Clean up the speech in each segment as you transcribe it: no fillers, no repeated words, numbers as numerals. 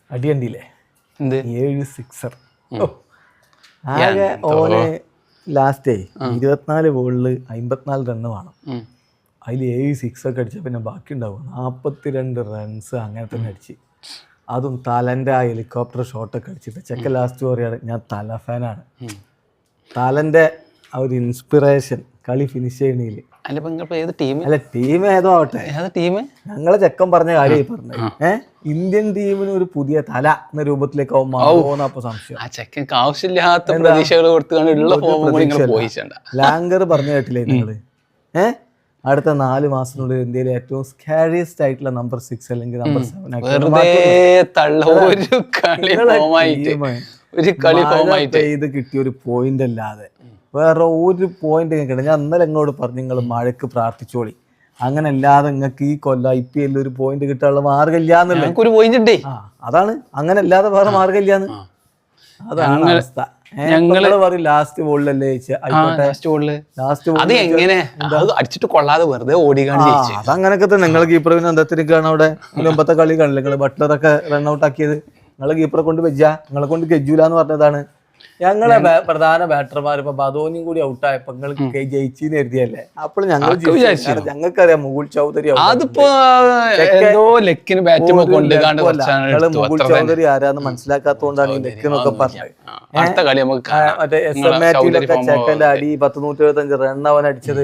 അടിയണ്ടില്ലേ 7 sixer. ആകെ ഓന് ലാസ്റ്റേ 24 ബോളിൽ 54 റണ്ണ് വേണം. അതിൽ 7 സിക്സൊക്കെ അടിച്ചാൽ പിന്നെ ബാക്കി ഉണ്ടാവും 42 റൺസ് അങ്ങനെ തന്നെ അടിച്ച്. അതും തലൻ്റെ ആ ഹെലികോപ്റ്റർ ഷോട്ടൊക്കെ അടിച്ചിട്ട് ചെക്കൻ ലാസ്റ്റ് പറയാണ് ഞാൻ തല ഫാനാണ്. തലൻ്റെ ആ ഒരു ഇൻസ്പിറേഷൻ കളി ഫിനിഷ് ചെയ്യണേല്. അല്ല ടീം ഏതോ ആവട്ടെ, ഞങ്ങളെ ചെക്കൻ പറഞ്ഞ കാര്യമായി പറഞ്ഞത് ഇന്ത്യൻ ടീമിന് ഒരു പുതിയ തല എന്ന രൂപത്തിലേക്ക് മാറുമോന്നപ്പോ സംശയം. ലാങ്കർ പറഞ്ഞു കേട്ടില്ലേ നിങ്ങള്? അടുത്ത 4 മാസത്തിനുള്ളിൽ ഇന്ത്യയിലെ ഏറ്റവും സ്കാരിയസ്റ്റ് ആയിട്ടുള്ള നമ്പർ 6 അല്ലെങ്കിൽ നമ്പർ 7 ഇത് കിട്ടിയ ഒരു പോയിന്റ് അല്ലാതെ വേറെ ഒരു പോയിന്റ് കിട്ടണം. ഞാൻ ഇന്നലെ എന്നോട് പറഞ്ഞു നിങ്ങൾ മഴക്ക് പ്രാർത്ഥിച്ചോളി, അങ്ങനെ അല്ലാതെ നിങ്ങൾക്ക് ഈ കൊല്ലം IPL ഒരു പോയിന്റ് കിട്ടാനുള്ള മാർഗമില്ലാന്നുള്ളത്. അതാണ്, അങ്ങനെ അല്ലാതെ വേറെ മാർഗമില്ലാന്ന്. അതാണ് അവസ്ഥ. ഞങ്ങള് പറയും ലാസ്റ്റ് ബോളിലല്ലേ അതങ്ങനൊക്കെ തന്നെ. നിങ്ങൾ കീപ്പർ പിന്നെ എന്താ അവിടെ മുമ്പത്തെ കളി കാണില്ല, നിങ്ങൾ ബട്ട്ലറൊക്കെ റൺഔട്ട് ആക്കിയത് നിങ്ങളെ കീപ്പറെ കൊണ്ട് വെച്ചാ നിങ്ങളെ കൊണ്ട് കെജൂലെന്ന് പറഞ്ഞതാണ്. ഞങ്ങളെ പ്രധാന ബാറ്റർമാർ ഇപ്പൊ ബദോനിയും കൂടി ഔട്ടായപ്പോ നിങ്ങൾക്ക് ജയിച്ചെന്ന് എഴുതിയല്ലേ. അപ്പോൾ ഞങ്ങൾക്കറിയാം മുകുൾ ചൗധരി മുകുൾ ചൗധരി ആരാന്ന് മനസ്സിലാക്കാത്തോണ്ടാണ് ഈ ലെക്കിനൊക്കെ പറഞ്ഞത്. മറ്റേ SMAറ്റിലൊക്കെ ചെക്കൻ്റെ അടി 175 റൺ അവൻ അടിച്ചത്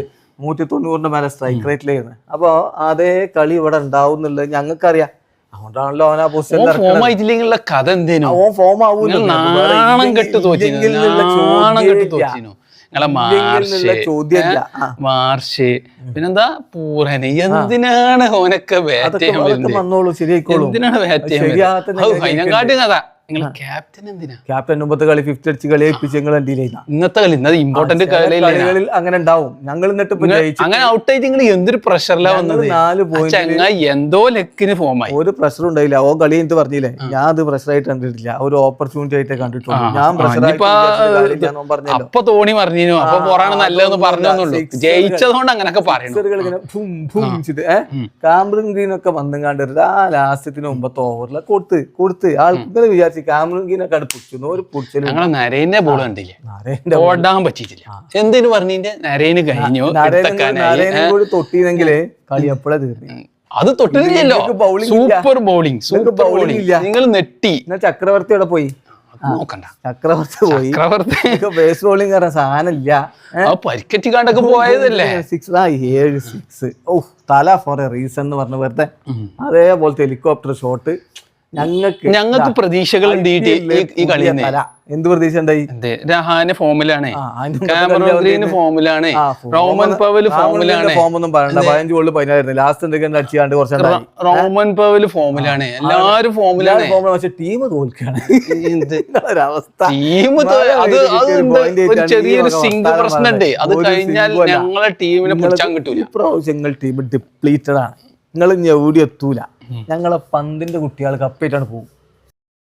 190 മേലെ സ്ട്രൈക്ക് റേറ്റിലായിരുന്നു. അപ്പൊ അതേ കളി ഇവിടെ ഉണ്ടാവും എന്നുള്ളത് ഞങ്ങൾക്കറിയാം. അതുകൊണ്ടാണല്ലോ അവൻ ആ പൊസിഷൻ കഥ എന്തേനു ഫോം ആവൂല. പിന്നെന്താ പൂരന് എന്തിനാണ് ഓനൊക്കെ വന്നോളൂ ശരിയായിക്കോളൂ. അതിനെക്കാട്ടും കഥ ക്യാപ്റ്റൻ മുമ്പത്തെ കളി 50 അടിച്ച് കളി ഏൽപ്പിച്ച് ഇന്നത്തെ കളി ഇമ്പോർട്ടന്റ് കളികളിൽ അങ്ങനെ ഉണ്ടാവും. ഞങ്ങൾ എന്നിട്ട് അങ്ങനെ ഔട്ട് ആയിട്ട് നിങ്ങൾ എന്തൊരു പ്രഷറിലാ വന്നത്. 4 പോയിന്റ് എന്തോ ലെക്കിന് ഫോമായി. ഒരു പ്രഷർ ഉണ്ടായില്ല. ഓ കളി എന്നിട്ട് പറഞ്ഞില്ലേ ഞാൻ അത് പ്രഷറായിട്ട് കണ്ടിട്ടില്ല, ഒരു ഓപ്പർച്യൂണിറ്റി ആയിട്ട് കണ്ടിട്ടുള്ളൂ. ഞാൻ അപ്പൊ തോണി പറഞ്ഞു അപ്പൊ പോറാണ് നല്ലതെന്ന് പറഞ്ഞോന്നുള്ളൂ. ജയിച്ചതുകൊണ്ട് അങ്ങനൊക്കെ പറയുന്നു. കാമറൂൺ ഗ്രീൻ ഒക്കെ വന്നും കണ്ടിട്ട് ആ ലാസ്റ്റത്തിന് മുമ്പത്തെ ഓവറിൽ കൊടുത്ത് ആൾക്കാർ വിചാരിച്ചു കാമറൂൺ ഗ്രീനൊക്കെ ഞങ്ങളെ നരേന്റെ ബോൾ കണ്ടില്ലേ, ഓടാൻ പറ്റിയിട്ടില്ല. എന്തിനു പറഞ്ഞിന്റെ നരേന് കഴിഞ്ഞു. കൂടി തൊട്ടിയെങ്കിലേ കളി എപ്പോഴാ തീർന്നു. അത് തൊട്ടില്ലല്ലോ. Super bowling, super bowling. നിങ്ങൾ നെട്ടി. ചക്രവർത്തിയോടെ പോയി നോക്കണ്ട. ചക്രവർത്തി പോയി. ബേസ് ബോളിംഗ് കാരണം സാധനമില്ല. പരിക്കറ്റിക്കാണ്ടൊക്കെ പോയതല്ലേ. 7 സിക്സ്. തല ഫോർ എ റീസൺ എന്ന് പറഞ്ഞ വെറുതെ അതേപോലത്തെ ഹെലികോപ്റ്റർ ഷോട്ട്. ഞങ്ങൾക്ക് പ്രതീക്ഷകളുണ്ട് ഈ കളിയിൽ. എന്ത് പ്രതീക്ഷ ഉണ്ടായി? രഹാന് ഫോമിലാണ്, കാമറൂൺ ഗ്രീൻ ഫോമിലാണ്, റോമൻ പവൽ ഫോമിലാണ്. ഫോമൊന്നും പറയണ്ട. 15 ഗോളിൽ 16 ലാസ്റ്റ് എന്തൊക്കെ അടിച്ചാണ്ട് കുറച്ച് റോമൻ പവൽ ഫോമിലാണ്. എല്ലാരും ഫോമിലാണ്. പക്ഷെ ടീം തോൽക്കാണ്. ടീം ഒരു ചെറിയൊരു സിംഗ് പ്രശ്നമുണ്ട്. അത് കഴിഞ്ഞാൽ ഞങ്ങളെ ടീമിനെ പിടിച്ചാൻ കിട്ടൂല. ഇപ്രാവശ്യം ടീം ഡിപ്ലീറ്റഡ് ആണ്. നിങ്ങൾ എവിടെ എത്തൂല. ഞങ്ങളെ പന്തിന്റെ കുട്ടികൾ കപ്പേറ്റാണ് പോകും.